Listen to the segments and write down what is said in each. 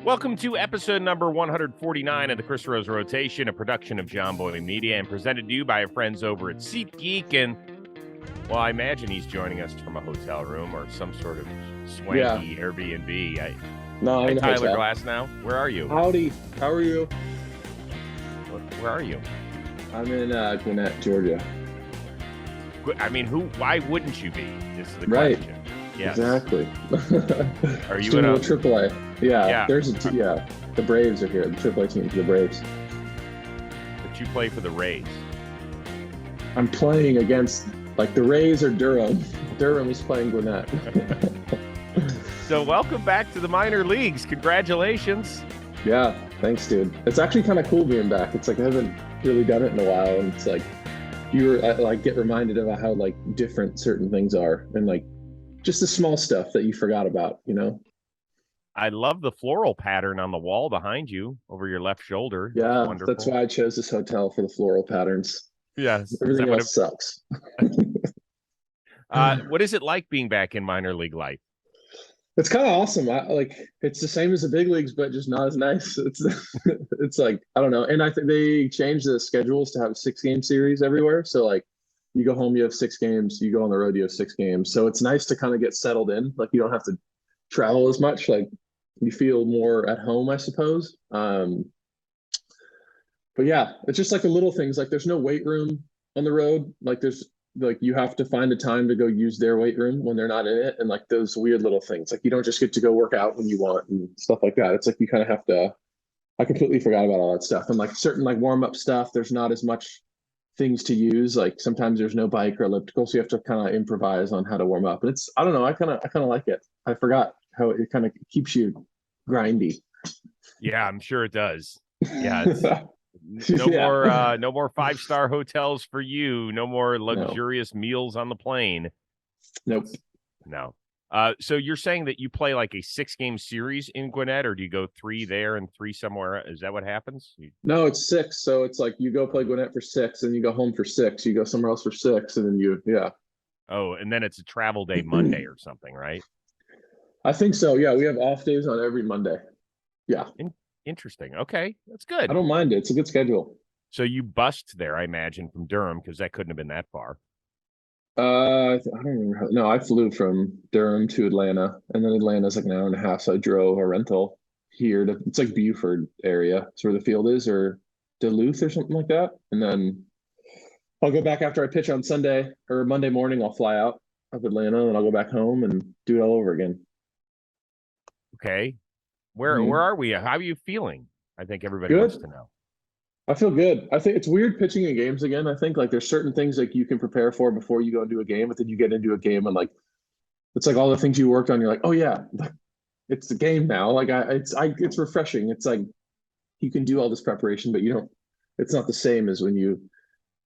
Welcome to episode number 149 of the Chris Rose Rotation, a production of John Boy Media and presented to you by our friends over at SeatGeek. And, well, I imagine he's joining us from a hotel room or some sort of swanky Airbnb. I'm Tyler Glasnow. Where are you? Howdy. How are you? Where are you? I'm in Gwinnett, Georgia. I mean, why wouldn't you be? This is the Right. question. Yes. Exactly. Are you in a AAA? Yeah. Yeah. The Braves are here. The AAA team for the Braves. But you play for the Rays. I'm playing against the Rays or Durham. Durham is playing Gwinnett. So welcome back to the minor leagues. Congratulations. Yeah, thanks, dude. It's actually kind of cool being back. It's I haven't really done it in a while, and it's you get reminded about how different certain things are, and just the small stuff that you forgot about, I love the floral pattern on the wall behind you over your left shoulder. Yeah, that's why I chose this hotel, for the floral patterns. Yes. Everything else sucks. What is it like being back in minor league life? It's kind of awesome. It's the same as the big leagues, but just not as nice. It's I don't know. And I think they changed the schedules to have a 6-game series everywhere. So you go home, you have 6 games. You go on the road, you have 6 games. So it's nice to kind of get settled in. You don't have to travel as much. You feel more at home, I suppose. But yeah, it's just the little things. There's no weight room on the road. You have to find a time to go use their weight room when they're not in it. And those weird little things. You don't just get to go work out when you want and stuff like that. It's you kind of have to, I completely forgot about all that stuff. And certain warm up stuff, there's not as much things to use. Sometimes there's no bike or elliptical. So you have to kind of improvise on how to warm up. And I don't know. I kind of like it. I forgot how it kind of keeps you grindy. Yeah, I'm sure it does. Yeah. No more 5-star hotels for you. No more luxurious meals on the plane. Nope. No. So you're saying that you play a 6-game series in Gwinnett, or do you go 3 there and 3 somewhere? Is that what happens? No, it's 6. So it's you go play Gwinnett for 6, and you go home for 6. You go somewhere else for 6, and then yeah. Oh, and then it's a travel day Monday or something, right? I think so. Yeah, we have off days on every Monday. Yeah. Interesting. Okay, that's good. I don't mind it. It's a good schedule. So you bust there, I imagine, from Durham, because that couldn't have been that far. I don't remember. No, I flew from Durham to Atlanta, and then Atlanta's an hour and a half. So I drove a rental here to, it's Buford area. It's where the field is, or Duluth or something like that. And then I'll go back after I pitch on Sunday or Monday morning. I'll fly out of Atlanta, and I'll go back home and do it all over again. Okay. Where are we? How are you feeling? I think everybody Good. wants to know. I feel good. I think it's weird pitching in games again. I think there's certain things you can prepare for before you go into a game, but then you get into a game and it's all the things you worked on. You're oh yeah, it's the game now. It's refreshing. It's you can do all this preparation, but it's not the same as when you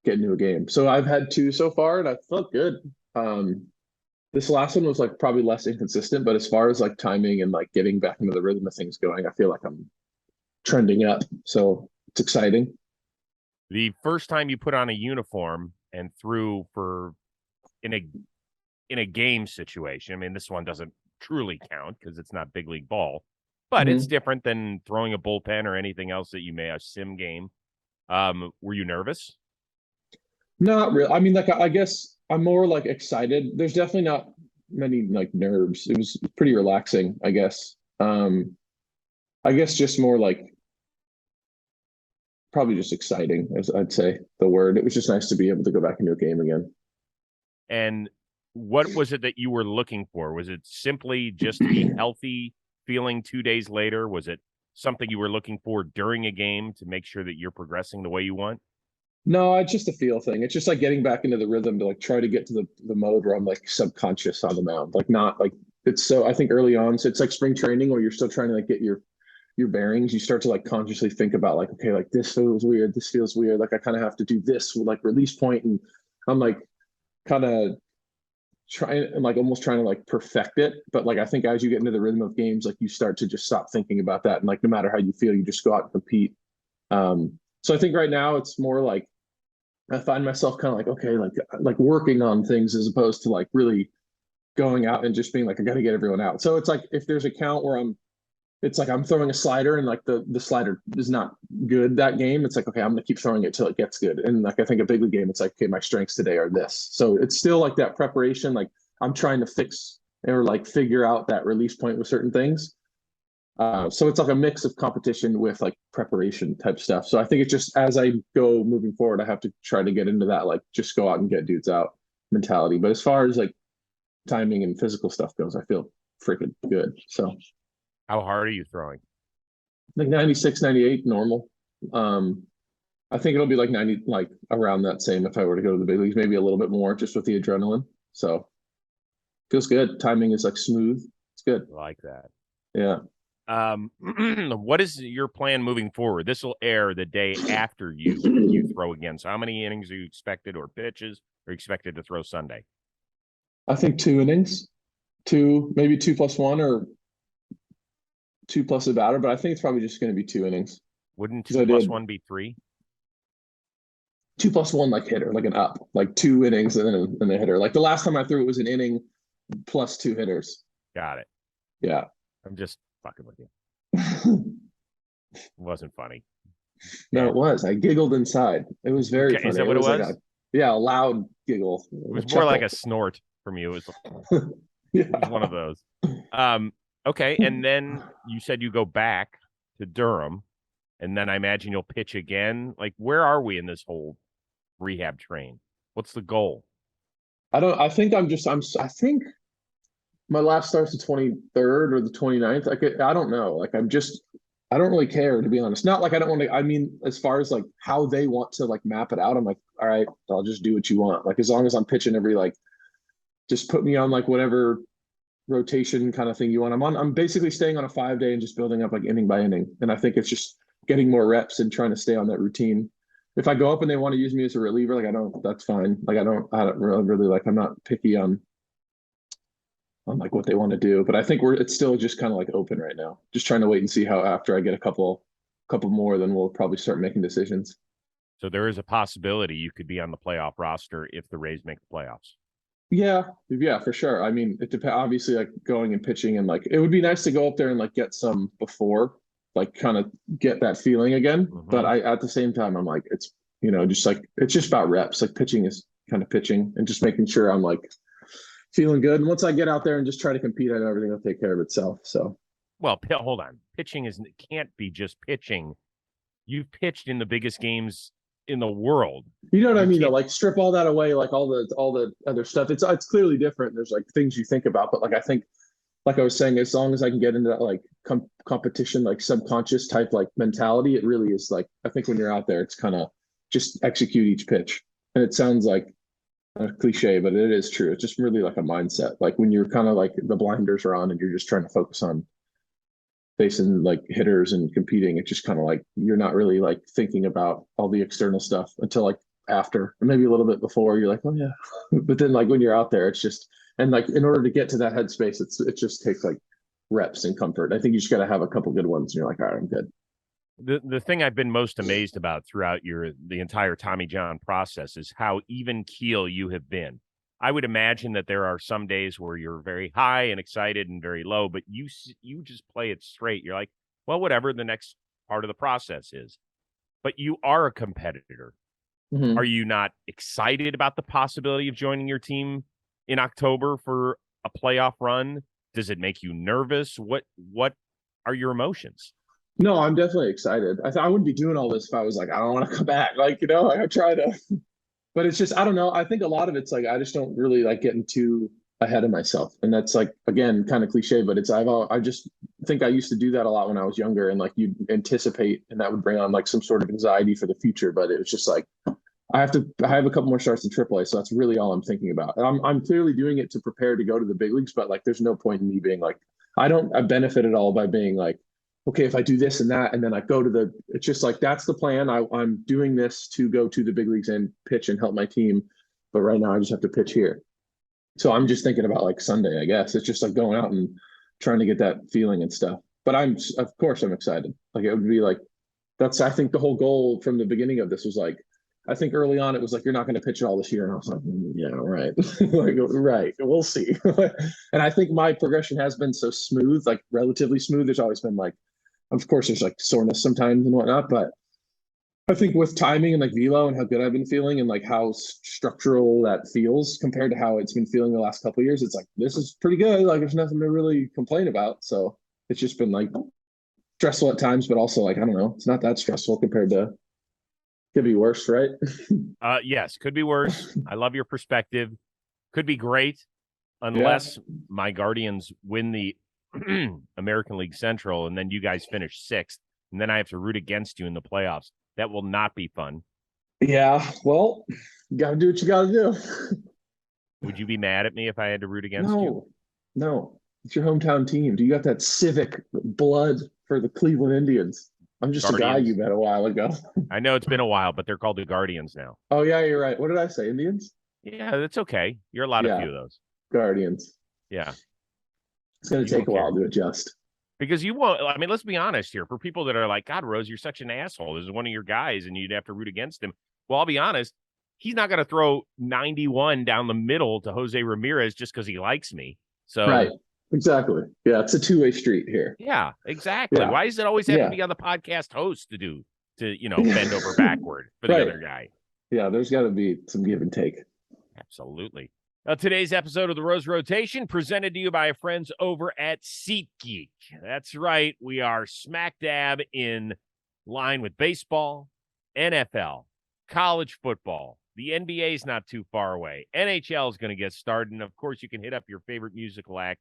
get into a game. So I've had 2 so far, and I felt good. This last one was probably less inconsistent, but as far as timing and getting back into the rhythm of things going, I feel I'm trending up. So it's exciting. The first time you put on a uniform and threw in a game situation, I mean, this one doesn't truly count because it's not big league ball, but it's different than throwing a bullpen or anything else that you may a sim game. Were you nervous? Not really. I mean, I guess I'm more excited. There's definitely not many nerves. It was pretty relaxing, I guess. I guess just more probably just exciting, as I'd say the word. It was just nice to be able to go back into a game again. And what was it that you were looking for? Was it simply just to be healthy, feeling 2 days later? Was it something you were looking for during a game to make sure that you're progressing the way you want? No, it's just a feel thing. It's just getting back into the rhythm to try to get to the mode where I'm subconscious on the mound. Not it's so, I think early on, so it's spring training where you're still trying to get your bearings. You start to consciously think about okay, this feels weird. This feels weird. I kind of have to do this with release point. And I'm kind of trying, almost trying to perfect it. But I think as you get into the rhythm of games, you start to just stop thinking about that. And no matter how you feel, you just go out and compete. So I think right now it's more I find myself kind of okay, working on things as opposed to really going out and just being I got to get everyone out. So it's if there's a count where I'm it's like I'm throwing a slider and like the slider is not good that game. It's like, okay, I'm gonna keep throwing it till it gets good. And like I think a big league game, it's like, okay, my strengths today are this. So it's still like that preparation. Like I'm trying to fix or like figure out that release point with certain things. So it's like a mix of competition with like preparation type stuff. So I think it's just as I go moving forward, I have to try to get into that like just go out and get dudes out mentality. But as far as like timing and physical stuff goes, I feel freaking good. So How hard are you throwing? like 96, 98 normal. Um, I think it'll be like 90, like around that same if I were to go to the big leagues, maybe a little bit more just with the adrenaline. So feels good. Timing is like smooth. It's good. I like that. Yeah. What is your plan moving forward? This will air the day after you throw again. So how many innings are you expected or pitches are you expected to throw Sunday? I think 2 innings, two, maybe 2+1 or 2+ a batter, but I think it's probably just going to be 2 innings Wouldn't because 2 I plus did 1 be 3? 2+1 like hitter, like an up, like 2 innings and then a hitter. Like the last time I threw it was an inning plus 2 hitters. Got it. Yeah. I'm just fucking with you. It wasn't funny. No, it was. I giggled inside. It was very Okay, funny. is that what it was? Like a loud giggle. It was more like a snort from you. Yeah. It was one of those. Okay, and then you said you go back to Durham, and then I imagine you'll pitch again. Like, where are we in this whole rehab train? What's the goal? I think I think my last start's the 23rd or the 29th. Like, I don't know. Like, I don't really care, to be honest. Not like I don't want to, I mean, as far as like how they want to like map it out, I'm like, all right, I'll just do what you want. Like, as long as I'm pitching every, like, just put me on like whatever rotation kind of thing you want. I'm basically staying on a 5 day and just building up like inning by inning. And I think it's just getting more reps and trying to stay on that routine. If I go up and they want to use me as a reliever, like that's fine. Like I don't really like, I'm not picky on like what they want to do, but I think it's still just kind of like open right now. Just trying to wait and see how after I get a couple more, then we'll probably start making decisions. So there is a possibility you could be on the playoff roster if the Rays make the playoffs. Yeah, for sure. I mean, it depends. Obviously, like going and pitching, and like it would be nice to go up there and like get some before, like kind of get that feeling again. But I at the same time, I'm like, it's just like it's just about reps. Like pitching is kind of pitching and just making sure I'm like feeling good. And once I get out there and just try to compete, I know everything will take care of itself. So, well, hold on. Pitching can't be just pitching. You've pitched in the biggest games in the world. You know what I mean? Though, like strip all that away, like all the other stuff. It's clearly different. There's like things you think about, but like I think, like I was saying, as long as I can get into that like competition, like subconscious type like mentality, it really is like I think when you're out there, it's kind of just execute each pitch. And it sounds like a cliche, but it is true. It's just really like a mindset. Like when you're kind of like the blinders are on and you're just trying to focus on facing like hitters and competing, it's just kind of like you're not really like thinking about all the external stuff until like after, or maybe a little bit before. You're like, oh yeah, but then like when you're out there, it's just and like in order to get to that headspace, it just takes like reps and comfort. I think you just got to have a couple good ones, and you're like, all right, I'm good. The thing I've been most amazed about throughout the entire Tommy John process is how even keel you have been. I would imagine that there are some days where you're very high and excited and very low, but you just play it straight. You're like, well, whatever the next part of the process is. But you are a competitor. Mm-hmm. Are you not excited about the possibility of joining your team in October for a playoff run? Does it make you nervous? What are your emotions? No, I'm definitely excited. I wouldn't be doing all this if I was like, I don't want to come back. Like, I try to, but it's just, I don't know. I think a lot of it's like, I just don't really like getting too ahead of myself. And that's like, again, kind of cliche, but I just think I used to do that a lot when I was younger and like you'd anticipate and that would bring on like some sort of anxiety for the future. But it was just like, I have a couple more starts in AAA. So that's really all I'm thinking about. And I'm clearly doing it to prepare to go to the big leagues, but like, there's no point in me being like, I benefit at all by being like, okay, if I do this and that, and then I go to it's just like, that's the plan. I'm doing this to go to the big leagues and pitch and help my team. But right now I just have to pitch here. So I'm just thinking about like Sunday, I guess. It's just like going out and trying to get that feeling and stuff. But of course I'm excited. Like it would be like, I think the whole goal from the beginning of this was like, I think early on it was like, you're not going to pitch it all this year. And I was like, yeah, right. Like, right. We'll see. And I think my progression has been so smooth, like relatively smooth. There's always been like, of course, there's like soreness sometimes and whatnot, but I think with timing and like velo and how good I've been feeling and like how structural that feels compared to how it's been feeling the last couple of years, it's like, this is pretty good. Like there's nothing to really complain about. So it's just been like stressful at times, but also like, I don't know, it's not that stressful compared to, could be worse, right? Yes, could be worse. I love your perspective. Could be great, unless my Guardians win the American League Central and then you guys finish 6th, and then I have to root against you in the playoffs. That will not be fun. Yeah, well, you got to do what you got to do. Would you be mad at me if I had to root against you? No. It's your hometown team. Do you got that civic blood for the Cleveland Indians? I'm just Guardians. a guy you met a while ago. I know it's been a while, but they're called the Guardians now. Oh, yeah, you're right. What did I say? Indians? Yeah, that's okay. You're allowed a few of those. Guardians. Yeah. It's going to take a while to adjust. Because you won't, I mean, let's be honest here. For people that are like, God, Rose, you're such an asshole. This is one of your guys, and you'd have to root against him. Well, I'll be honest. He's not going to throw 91 down the middle to Jose Ramirez just because he likes me. So right. Exactly. Yeah, it's a two-way street here. Yeah, exactly. Yeah. Why does it always have to be on the podcast host to bend over backward for the other guy? Yeah, there's got to be some give and take. Absolutely. Now, today's episode of the Rose Rotation presented to you by our friends over at SeatGeek. That's right. We are smack dab in line with baseball, NFL, college football. The NBA is not too far away. NHL is going to get started. And, of course, you can hit up your favorite musical act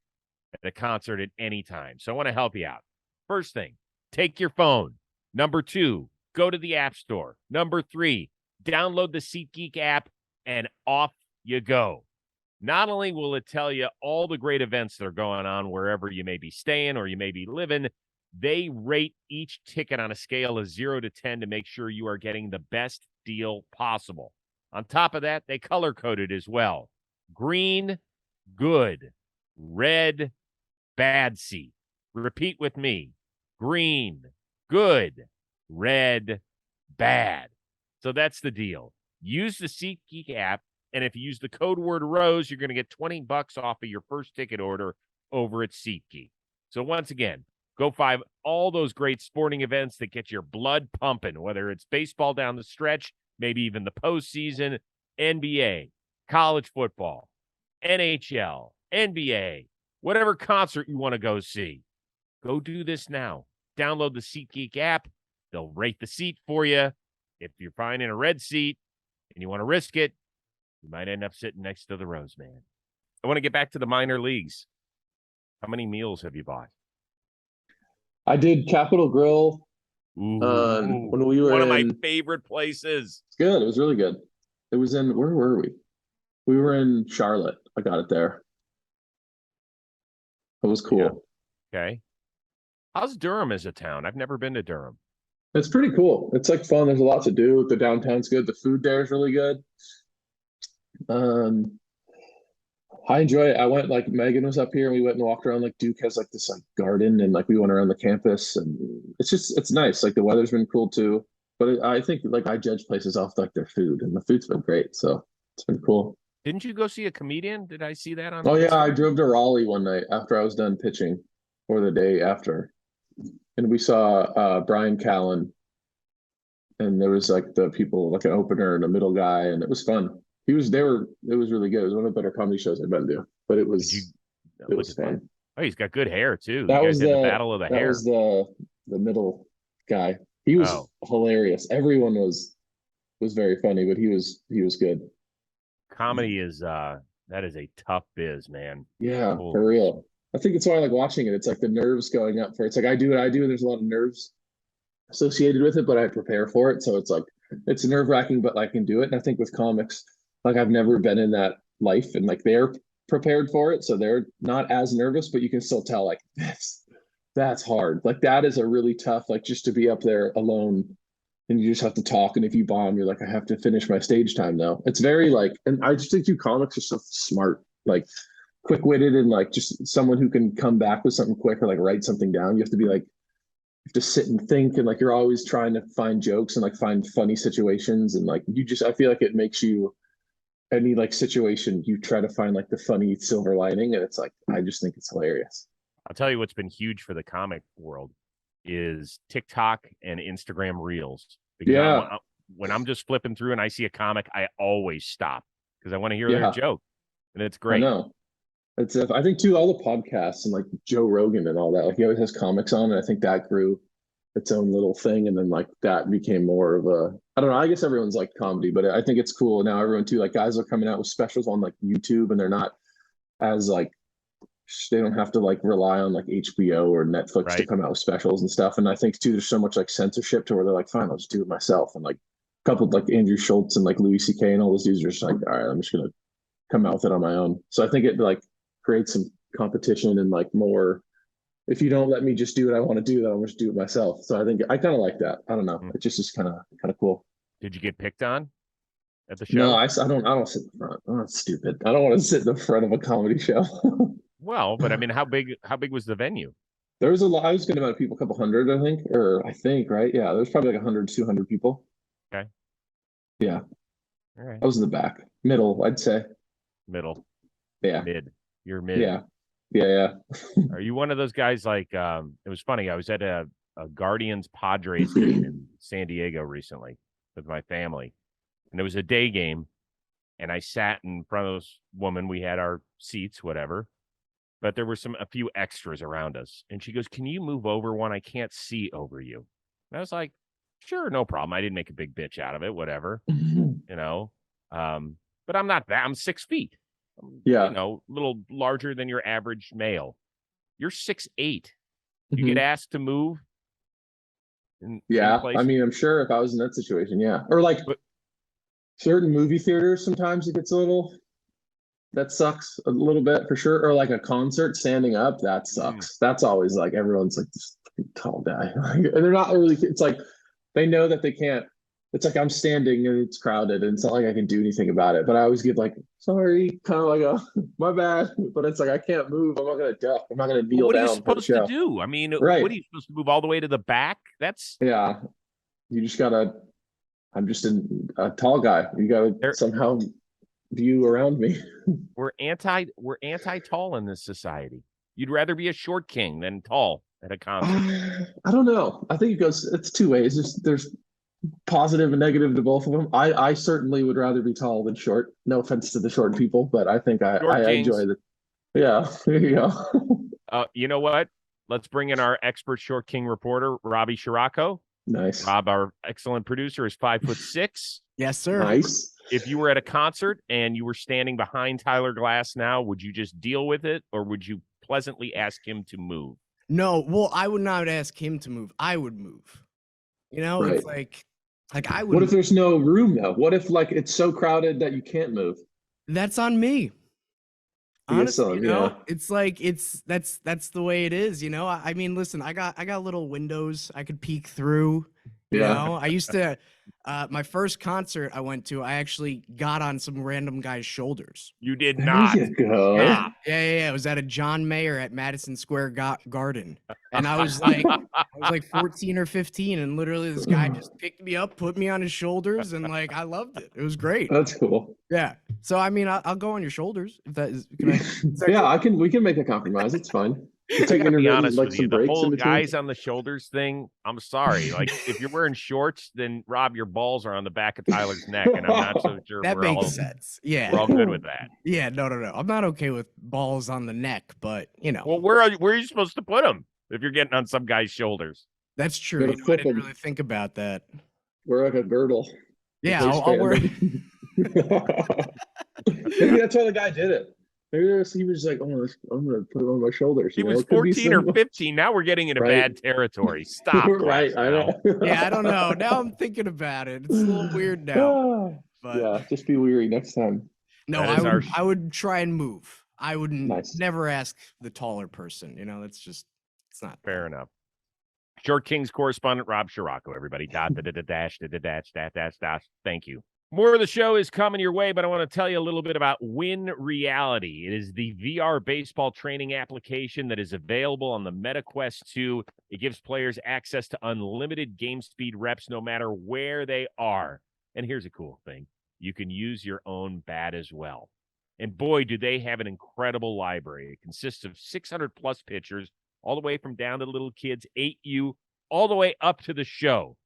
at a concert at any time. So I want to help you out. First thing, take your phone. Number 2, go to the App Store. Number 3, download the SeatGeek app, and off you go. Not only will it tell you all the great events that are going on wherever you may be staying or you may be living, they rate each ticket on a scale of 0 to 10 to make sure you are getting the best deal possible. On top of that, they color code it as well. Green, good. Red, bad seat. Repeat with me. Green, good. Red, bad. So that's the deal. Use the SeatGeek app, and if you use the code word ROSE, you're going to get $20 off of your first ticket order over at SeatGeek. So once again, go find all those great sporting events that get your blood pumping, whether it's baseball down the stretch, maybe even the postseason, NBA, college football, NHL, NBA, whatever concert you want to go see. Go do this now. Download the SeatGeek app. They'll rate the seat for you. If you're finding a red seat and you want to risk it, you might end up sitting next to the Rose Man. I want to get back to the minor leagues. How many meals have you bought? I did Capitol Grill when we were one of my favorite places. It's good. It was really good. It was in, where were we? We were in Charlotte. I got it there. It was cool. Yeah. Okay. How's Durham as a town? I've never been to Durham. It's pretty cool. It's like fun. There's a lot to do. The downtown's good. The food there is really good. I enjoy it. I went, like, Megan was up here and we went and walked around. Like, Duke has like this like garden, and like we went around the campus, and it's nice. Like the weather's been cool too. But I think like I judge places off like their food, and the food's been great. So it's been cool. Didn't you go see a comedian? Did I see that on? Oh yeah, I drove to Raleigh one night after I was done pitching, or the day after, and we saw Brian Callen, and there was like the people, like an opener and a middle guy, and it was fun. It was really good. It was one of the better comedy shows I've been to, but it was fun. Oh, he's got good hair too. That was the battle of the hair. That was the middle guy. He was hilarious. Everyone was very funny, but he was good. Comedy is that is a tough biz, man. Yeah, for real. I think it's why I like watching it. It's like the nerves going up for it. It's like I do what I do, and there's a lot of nerves associated with it, but I prepare for it. So it's like it's nerve-wracking, but I can do it. And I think with comics, like I've never been in that life, and like they're prepared for it, so they're not as nervous, but you can still tell like that's hard. Like that is a really tough, like just to be up there alone and you just have to talk, and if you bomb, you're like, I have to finish my stage time now. It's very like, and I just think you comics are so smart, like quick-witted, and like just someone who can come back with something quick or like write something down. You have to be like, have to sit and think, and like you're always trying to find jokes and like find funny situations, and like I feel like it makes you, any like situation you try to find like the funny silver lining, and it's like I just think it's hilarious. I'll tell you what's been huge for the comic world is TikTok and Instagram Reels. Because Yeah, when I'm just flipping through and I see a comic, I always stop because I want to hear their yeah, joke, and it's I great. know. It's I think too, all the podcasts and like Joe Rogan and all that, like he always has comics on, and I think that grew its own little thing, and then like that became more of a, I don't know, I guess everyone's like comedy, but I think it's cool now. Everyone too, like guys are coming out with specials on like YouTube, and they're not as like, they don't have to like rely on like HBO or Netflix to Right. come out with specials and stuff. And I think too, there's so much like censorship to where they're like, fine, I'll just do it myself. And like coupled like Andrew Schultz and like Louis C.K. and all those dudes are just like, all right, I'm just gonna come out with it on my own. So I think it like creates some competition and like more, if you don't let me just do what I want to do, then I'll just do it myself. So I think I kind of like that. I don't know. It just is kind of cool. Did you get picked on at the No, show? I don't sit in the front. Oh, that's stupid. I don't want to sit in the front of a comedy show. Well, but I mean, how big was the venue? There was a lot. I was going to about people, a couple hundred, I think, right? Yeah, there's probably like 100, 200 people. Okay. Yeah, All right. I was in the back, middle, I'd say. Middle. Yeah, Mid. You're mid. yeah, yeah. Are you one of those guys like it was funny, I was at a Guardians Padres game in San Diego recently with my family. And it was a day game, and I sat in front of this woman. We had our seats, whatever. But there were a few extras around us. And she goes, "Can you move over one? I can't see over you." And I was like, "Sure, no problem." I didn't make a big bitch out of it, whatever, you know. But I'm not that. I'm 6 feet. Yeah. A little larger than your average male. You're 6'8". You get Mhm. asked to move in Yeah, I place. mean, I'm sure if I was in that situation, yeah. Or like But certain movie theaters, sometimes it gets a little, that sucks a little bit for sure. Or like a concert standing up, that sucks. That's always like everyone's like this tall guy. And they're not really, it's like they know that they can't. It's like I'm standing and it's crowded, and it's not like I can do anything about it. But I always give like, sorry, kind of like a my bad. But it's like I can't move. I'm not gonna duck. I'm not gonna well, kneel what are you down for the supposed to show. do? I mean, Right. what are you supposed to move all the way to the back? That's Yeah. You just gotta, I'm just a tall guy. You gotta there. somehow view around me. We're anti tall in this society. You'd rather be a short king than tall at a concert. I don't know. I think it goes, it's two ways. There's positive and negative to both of them. I certainly would rather be tall than short. No offense to the short people, but I think Short I enjoy kings. the, yeah, there you go. You know what? Let's bring in our expert short king reporter, Robbie Scirocco. Nice. Rob, our excellent producer, is 5'6". Yes, sir. Nice. If you were at a concert and you were standing behind Tyler Glasnow, would you just deal with it, or would you pleasantly ask him to move? No, well, I would not ask him to move. I would move. Right. It's like I would. What if there's no room though? What if like it's so crowded that you can't move? That's on me. I guess so, Honestly, yeah. it's like that's the way it is. I mean, listen, I got little windows I could peek through. Yeah. I used to. My first concert I went to, I actually got on some random guy's shoulders. You did There not. you go. Yeah. It was at a John Mayer at Madison Square Garden, and I was like 14 or 15, and literally this guy just picked me up, put me on his shoulders, and like I loved it. It was great. That's cool. Yeah. So I mean, I'll go on your shoulders if that is. Can I? Is that Yeah, cool? we can make a compromise. It's fine. I Take gotta be intermittent, honest like with some you. The breaks whole in between. guys on the shoulders thing, I'm sorry. Like, if you're wearing shorts, then Rob, your balls are on the back of Tyler's neck, and I'm not so sure That we're makes sense. Yeah. all good with that. Yeah. No. I'm not okay with balls on the neck, but Well, where are you supposed to put them if you're getting on some guy's shoulders? that's true. Gotta I flip didn't 'em. really think about that. Wear like a girdle. Yeah, I'll wear. Maybe that's why the guy did it. Maybe he was like, oh, I'm gonna put it on my shoulders. He was It could be 14 or some- 15. Now we're getting into Right. bad territory. Stop, right. I know. Yeah, I don't know. Now I'm thinking about it. It's a little weird now. But Yeah, just be weary next time. no, That is I would try and move. I would Nice. never ask the taller person. That's just it's not Fair enough. Short Kings correspondent Rob Scirocco, everybody. Dash. Thank you. More of the show is coming your way, but I want to tell you a little bit about Win Reality. It is the VR baseball training application that is available on the MetaQuest 2. It gives players access to unlimited game speed reps no matter where they are. And here's a cool thing. You can use your own bat as well. And boy, do they have an incredible library. It consists of 600 plus pitchers, all the way from down to little kids, 8U, all the way up to the show.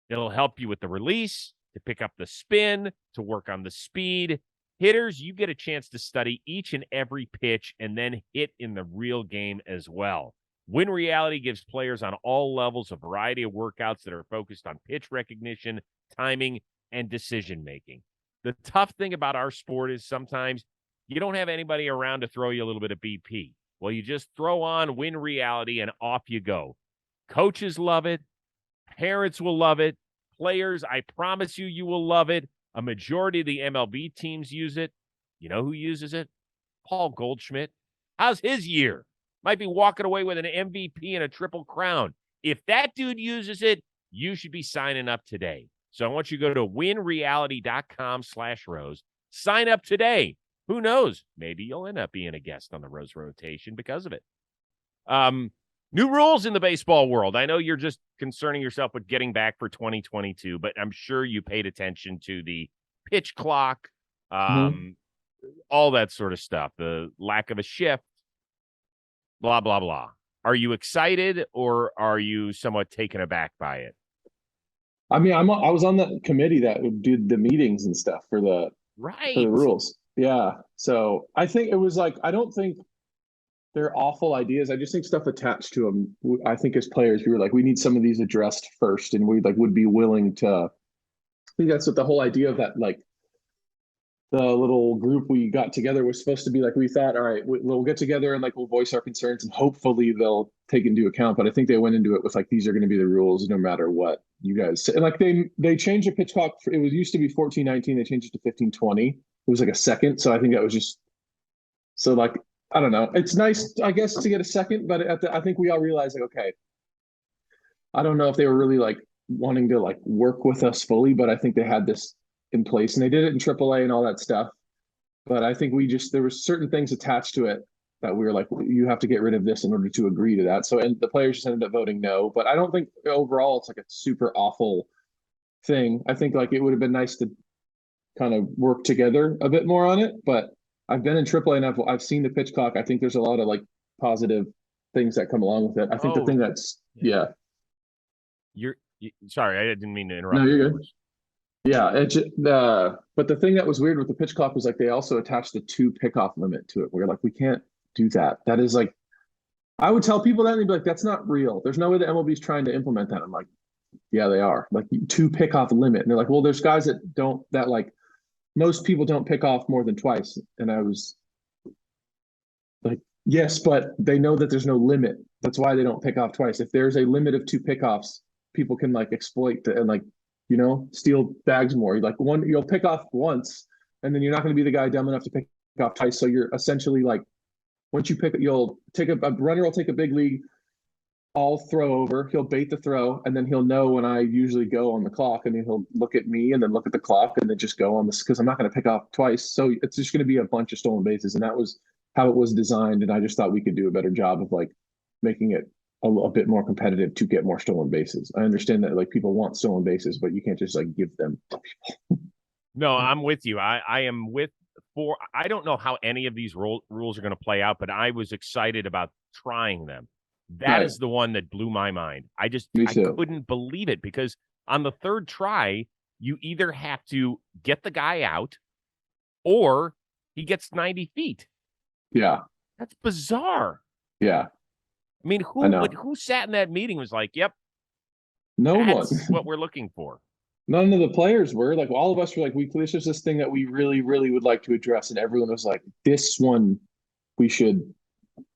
It'll help you with the release, to pick up the spin, to work on the speed. Hitters, you get a chance to study each and every pitch and then hit in the real game as well. Win Reality gives players on all levels a variety of workouts that are focused on pitch recognition, timing, and decision-making. The tough thing about our sport is sometimes you don't have anybody around to throw you a little bit of BP. Well, you just throw on Win Reality and off you go. Coaches love it. Parents will love it. Players, I promise you, you will love it. A majority of the MLB teams use it. You know who uses it? Paul Goldschmidt. How's his year? Might be walking away with an MVP and a Triple Crown. If that dude uses it, you should be signing up today. So I want you to go to winreality.com/Rose. Sign up today. Who knows? Maybe you'll end up being a guest on the Rose Rotation because of it. New rules in the baseball world. I know you're just concerning yourself with getting back for 2022, but I'm sure you paid attention to the pitch clock, all that sort of stuff, the lack of a shift, blah, blah, blah. Are you excited or are you somewhat taken aback by it? I mean, I was on the committee that would do the meetings and stuff for the rules. Yeah. So I think it was like, I don't think they're awful ideas. I just think stuff attached to them. I think as players, we were like, we need some of these addressed first, and we like would be willing to. I think that's what the whole idea of that, like the little group we got together was supposed to be. Like, we thought, all right, we'll get together and like we'll voice our concerns, and hopefully they'll take into account. But I think they went into it with like, these are going to be the rules no matter what you guys say. And like they changed the pitch clock. It was used to be 14:19. They changed it to 15:20. It was like a second. So I think that was just so like. I don't know. It's nice, I guess, to get a second, but I think we all realized, like, okay, I don't know if they were really like wanting to like work with us fully, but I think they had this in place, and they did it in AAA and all that stuff. But I think there was certain things attached to it that we were like, you have to get rid of this in order to agree to that. So, and the players just ended up voting no. But I don't think overall it's like a super awful thing. I think like it would have been nice to kind of work together a bit more on it, but I've been in AAA and I've seen the pitch clock. I think there's a lot of like positive things that come along with it. I think the thing that's sorry, I didn't mean to interrupt. No, you're good. Yeah, but the thing that was weird with the pitch clock was like they also attached the 2 pickoff limit to it. We're like, we can't do that. That is like, I would tell people that and they'd be like, that's not real. There's no way the MLB's trying to implement that. I'm like, yeah, they are. Like 2 pickoff limit. And they're like, well, there's guys that like. Most people don't pick off more than twice. And I was like, yes, but they know that there's no limit. That's why they don't pick off twice. If there's a limit of 2 pickoffs, people can like exploit and like, steal bags more. You'll pick off once, and then you're not going to be the guy dumb enough to pick off twice. So you're essentially like, once you pick it, you'll take a runner will take a big league. I'll throw over, he'll bait the throw, and then he'll know when I usually go on the clock, and then he'll look at me and then look at the clock and then just go on this, because I'm not going to pick off twice. So it's just going to be a bunch of stolen bases. And that was how it was designed. And I just thought we could do a better job of like making it a bit more competitive to get more stolen bases. I understand that like people want stolen bases, but you can't just like give them to people. No, I'm with you. I am with I don't know how any of these rules are going to play out, but I was excited about trying them. That is the one that blew my mind. I couldn't believe it, because on the 3rd try, you either have to get the guy out or he gets 90 feet. Yeah. That's bizarre. Yeah. I mean, who sat in that meeting and was like, yep, that's what we're looking for. None of the players were. Like, all of us were like, this is this thing that we really, really would like to address. And everyone was like, this one we should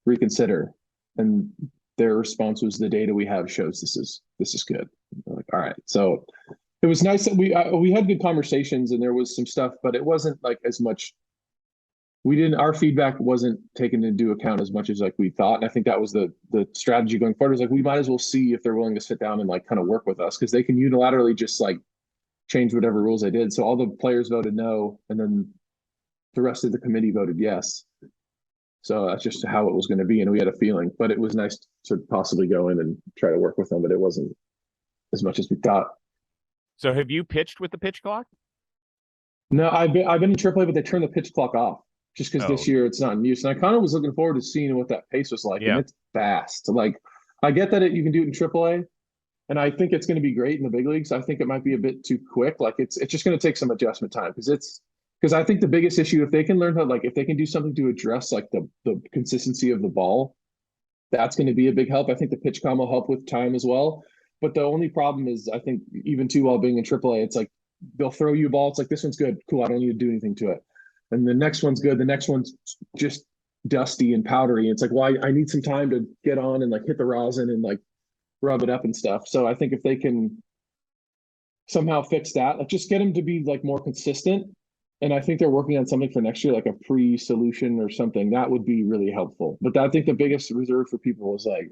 reconsider. And their response was, the data we have shows this is good. We're like, all right. So it was nice that we had good conversations, and there was some stuff, but it wasn't like as much. Our feedback wasn't taken into account as much as like we thought. And I think that was the strategy going forward, is like, we might as well see if they're willing to sit down and like kind of work with us, because they can unilaterally just like change whatever rules they did. So all the players voted no, and then the rest of the committee voted yes. So that's just how it was going to be, and we had a feeling. But it was nice to possibly go in and try to work with them, but it wasn't as much as we thought. So have you pitched with the pitch clock? No, I've been in AAA, but they turned the pitch clock off just because this year it's not in use. And I kind of was looking forward to seeing what that pace was like, and it's fast. Like, I get that you can do it in AAA, and I think it's going to be great in the big leagues. I think it might be a bit too quick. Like, it's just going to take some adjustment time because I think the biggest issue, if they can learn how, like, if they can do something to address like the consistency of the ball, that's going to be a big help. I think the pitch com will help with time as well. But the only problem is, I think even too, while being in AAA, it's like they'll throw you a ball. It's like, this one's good, cool, I don't need to do anything to it. And the next one's good. The next one's just dusty and powdery. It's like, well, I need some time to get on and like hit the rosin and like rub it up and stuff. So I think if they can somehow fix that, like just get them to be like more consistent. And I think they're working on something for next year, like a pre-solution or something that would be really helpful. But I think the biggest reserve for people is like,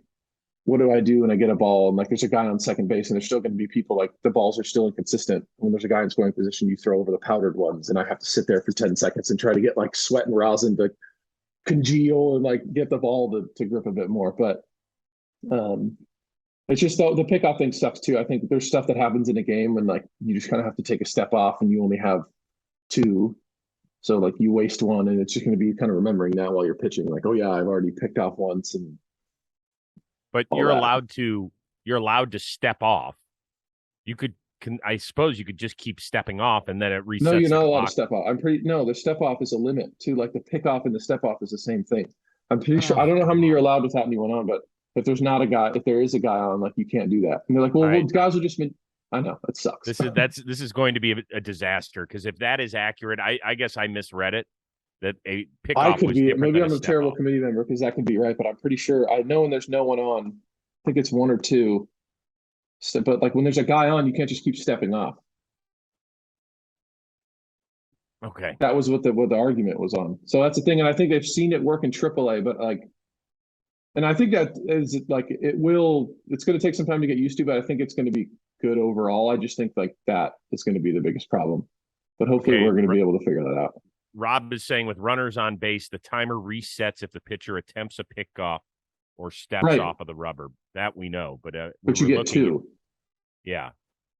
what do I do when I get a ball? And like, there's a guy on second base, and there's still going to be people like the balls are still inconsistent. When there's a guy in scoring position, you throw over the powdered ones, and I have to sit there for 10 seconds and try to get like sweat and rosin to congeal and like get the ball to grip a bit more. But it's just the pickoff thing sucks too. I think there's stuff that happens in a game when like you just kind of have to take a step off and you only have two. So like you waste one, and it's just going to be kind of remembering now while you're pitching, like, oh yeah, I've already picked off once. But you're allowed to step off. You I suppose you could just keep stepping off, and then it resets. No, you're not allowed to step off. The step off is a limit too. Like the pick off and the step off is the same thing. I'm pretty sure. I don't know how many you're allowed without anyone on, but if there is a guy on, like you can't do that. And they're like, well, guys will just been. I know it sucks. This is going to be a disaster, because if that is accurate, I guess I misread it. That a pickoff was different. Maybe I'm a terrible committee member, because that could be right, but I'm pretty sure I know when there's no one on. I think it's one or two. So, but like when there's a guy on, you can't just keep stepping off. Okay, that was what the argument was on. So that's the thing, and I think they've seen it work in AAA, but like, and I think that is like it's going to take some time to get used to, but I think it's going to be good overall. I just think like that is going to be the biggest problem, but hopefully we're going to be able to figure that out. Rob is saying with runners on base, the timer resets if the pitcher attempts a pickoff or steps off of the rubber. That we know, but you get two. Yeah.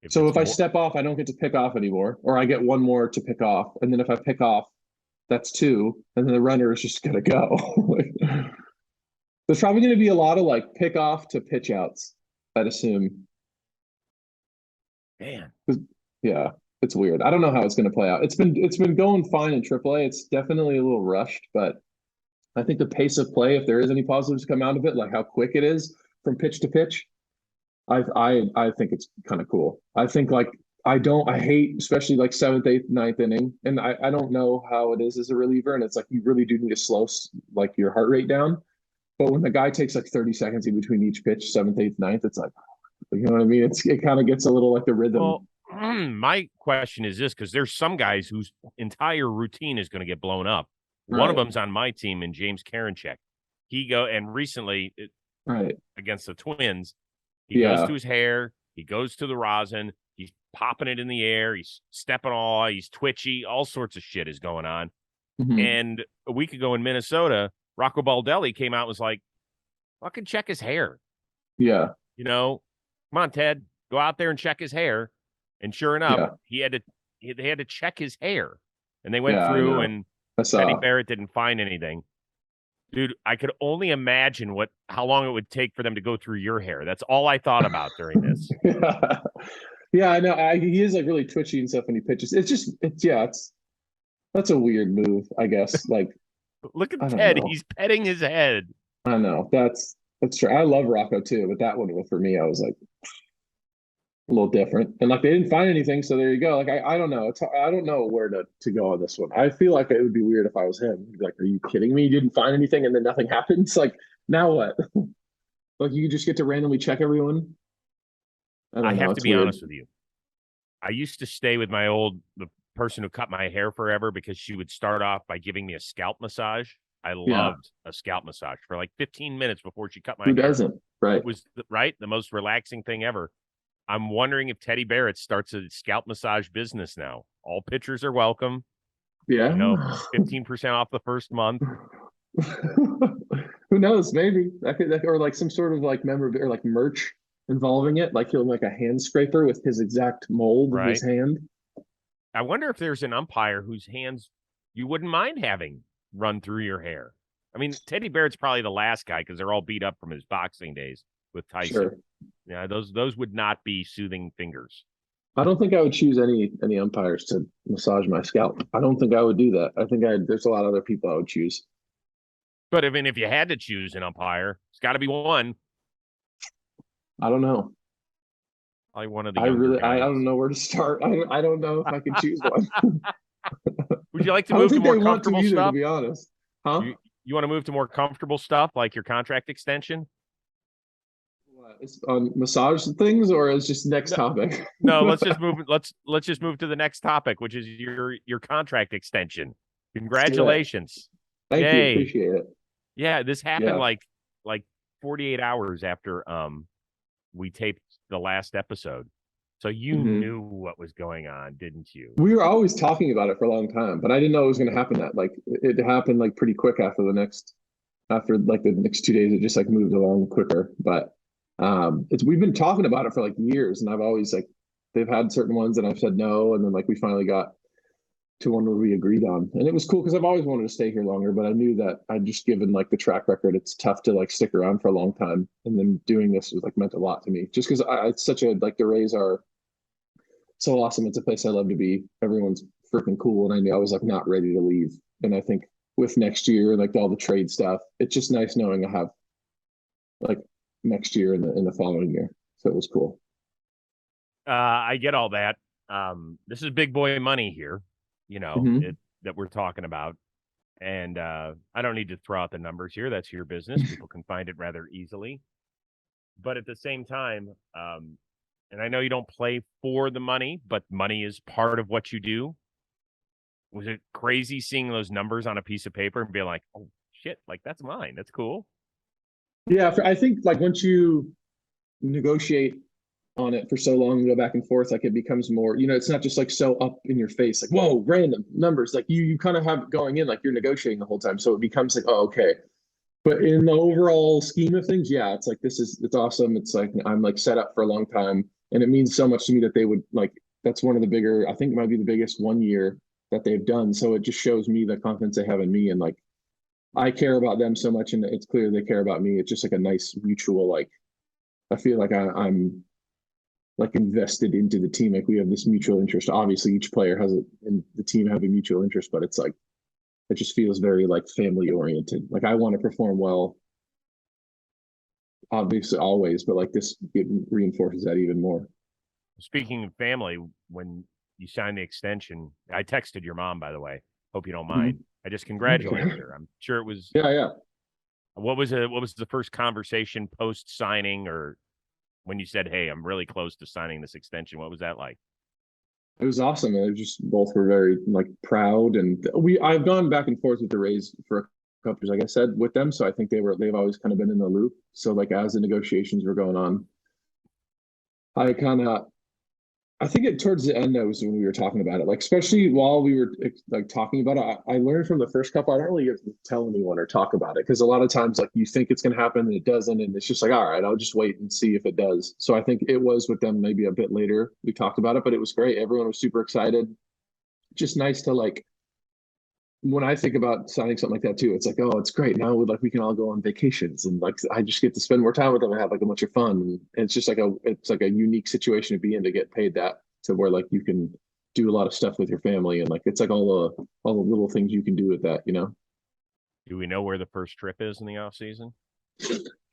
So if I step off, I don't get to pick off anymore, or I get one more to pick off, and then if I pick off, that's two, and then the runner is just gonna go. There's probably going to be a lot of like pick off to pitch outs, I'd assume. Man, yeah. It's weird. I don't know how it's going to play out. It's been going fine in AAA. It's definitely a little rushed, but I think the pace of play, if there is any positives to come out of it, like how quick it is from pitch to pitch, I think it's kind of cool. I think like I hate especially like 7th, 8th, 9th inning, and I don't know how it is as a reliever, and it's like you really do need to slow like your heart rate down. But when the guy takes like 30 seconds in between each pitch, 7th, 8th, 9th, it's like, you know what I mean? It kind of gets a little like the rhythm. Well, my question is this, because there's some guys whose entire routine is going to get blown up. One of them's on my team, and James Karinchak. And recently against the Twins, he goes to his hair, he goes to the rosin, he's popping it in the air, he's stepping he's twitchy, all sorts of shit is going on. Mm-hmm. And a week ago in Minnesota, Rocco Baldelli came out and was like, fucking check his hair. Yeah. You know, come on, Ted, go out there and check his hair. And sure enough, they had to check his hair, and they went through, and Teddy Barrett didn't find anything. Dude, I could only imagine how long it would take for them to go through your hair. That's all I thought about during this. Yeah, I know. He is like really twitchy and stuff when he pitches. That's a weird move, I guess. Like, look at Ted. He's petting his head. I know. That's true. I love Rocco too, but that one for me, I was like, a little different, and like they didn't find anything, so there you go. Like I don't know. I don't know where to go on this one. I feel like it would be weird if I was him. Like, are you kidding me? You didn't find anything, and then nothing happens. Like, now what? Like, you just get to randomly check everyone. I have to be honest with you. I used to stay with the person who cut my hair forever, because she would start off by giving me a scalp massage. I loved a scalp massage for like 15 minutes before she cut my hair. Who doesn't? Right. It was the most relaxing thing ever. I'm wondering if Teddy Barrett starts a scalp massage business now. All pitchers are welcome. Yeah. 15% off the first month. Who knows? Maybe that or like some sort of like memorabilia or like merch involving it. Like he'll like a hand scraper with his exact mold of his hand. I wonder if there's an umpire whose hands you wouldn't mind having run through your hair. I mean, Teddy Barrett's probably the last guy because they're all beat up from his boxing days with Tyson. Sure. Yeah, those would not be soothing fingers. I don't think I would choose any umpires to massage my scalp. I don't think I would do that. I think there's a lot of other people I would choose. But even if you had to choose an umpire, it's got to be one. I don't know. Probably one of the. I don't know where to start. I don't know if I can choose one. Would you like to move to more comfortable stuff? To be honest, huh? You want to move to more comfortable stuff like your contract extension? What, is on massage things, or is just next topic? No, let's just move. Let's just move to the next topic, which is your contract extension. Congratulations! Thank you, appreciate it. Yeah, this happened like 48 hours after we taped the last episode. So you knew what was going on, didn't you? We were always talking about it for a long time, but I didn't know it was going to happen that like it happened like pretty quick after the next 2 days. It just like moved along quicker. But we've been talking about it for like years, and I've always like they've had certain ones and I've said no, and then like we finally got to one where we agreed on, and it was cool because I've always wanted to stay here longer, but I knew that I'd just given like the track record, it's tough to like stick around for a long time, and then doing this was like meant a lot to me just because it's such a like the Rays are so awesome. It's a place I love to be. Everyone's freaking cool, and I knew I was like not ready to leave. And I think with next year, like all the trade stuff, it's just nice knowing I have like next year in the following year. So it was cool. I get all that. This is big boy money here, that we're talking about. And I don't need to throw out the numbers here. That's your business. People can find it rather easily. But at the same time, and I know you don't play for the money, but money is part of what you do. Was it crazy seeing those numbers on a piece of paper and being like, oh, shit, like that's mine. That's cool. Yeah, I think like once you negotiate on it for so long and go back and forth, like it becomes more, it's not just like so up in your face, like, whoa, random numbers. Like you kind of have it going in, like you're negotiating the whole time. So it becomes like, oh, okay. But in the overall scheme of things, yeah, it's like, it's awesome. It's like, I'm like set up for a long time. And it means so much to me that they would like, that's one of the bigger, I think it might be the biggest 1 year that they've done. So it just shows me the confidence they have in me. And like, I care about them so much, and it's clear they care about me. It's just like a nice mutual, like, I feel like I'm like invested into the team. Like we have this mutual interest. Obviously each player has it and the team have a mutual interest, but it's like, it just feels very like family oriented. Like I want to perform well, obviously always, but like this reinforces that even more. Speaking of family, when you signed the extension, I texted your mom, by the way. Hope you don't mind. I just congratulated her. I'm sure it was. Yeah. What was the first conversation post signing, or when you said, "Hey, I'm really close to signing this extension"? What was that like? It was awesome. It was just both were very like proud, and I've gone back and forth with the Rays for a couple years, like I said, with them. So I think they've always kind of been in the loop. So like as the negotiations were going on, I think it towards the end, that was when we were talking about it, like, especially while we were like talking about it, I learned from the first couple, I don't really get to tell anyone or talk about it. Cause a lot of times like you think it's going to happen and it doesn't. And it's just like, all right, I'll just wait and see if it does. So I think it was with them maybe a bit later we talked about it, but it was great. Everyone was super excited. Just nice to like, when I think about signing something like that too, it's like, oh, it's great. Now we can all go on vacations and like, I just get to spend more time with them and have like a bunch of fun. And it's just like a unique situation to be in, to get paid that, to where like you can do a lot of stuff with your family. And like, it's like all the little things you can do with that, Do we know where the first trip is in the off season?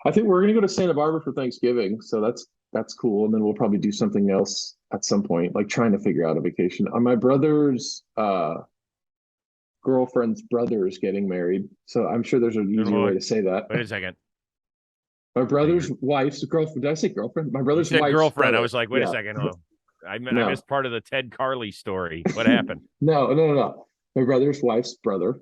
I think we're going to go to Santa Barbara for Thanksgiving. So that's cool. And then we'll probably do something else at some point, like trying to figure out a vacation. My brother's, girlfriend's brother is getting married, so I'm sure there's an easier way to say that. Wait a second. My brother's wife's girlfriend. Did I say girlfriend? My brother's wife's girlfriend. brother. I was like, wait a second. Oh, I missed part of the Ted Carley story. What happened? No. My brother's wife's brother.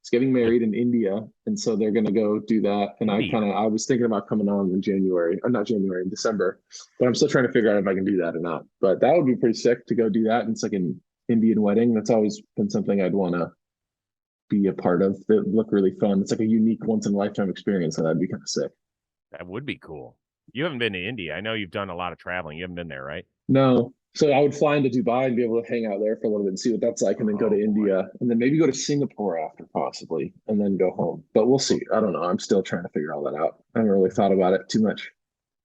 is getting married in India, and so they're gonna go do that. And India. I was thinking about coming on in January, or not January, in December, but I'm still trying to figure out if I can do that or not. But that would be pretty sick to go do that. And it's like an Indian wedding. That's always been something I'd want to be a part of. That look really fun. It's like a unique once in a lifetime experience, so that'd be kind of sick. That would be cool. You haven't been to India. I know you've done a lot of traveling. You haven't been there, right? No. So I would fly into Dubai and be able to hang out there for a little bit and see what that's like, and then go to India, and then maybe go to Singapore after, possibly, and then go home. But we'll see. I don't know. I'm still trying to figure all that out. I haven't really thought about it too much.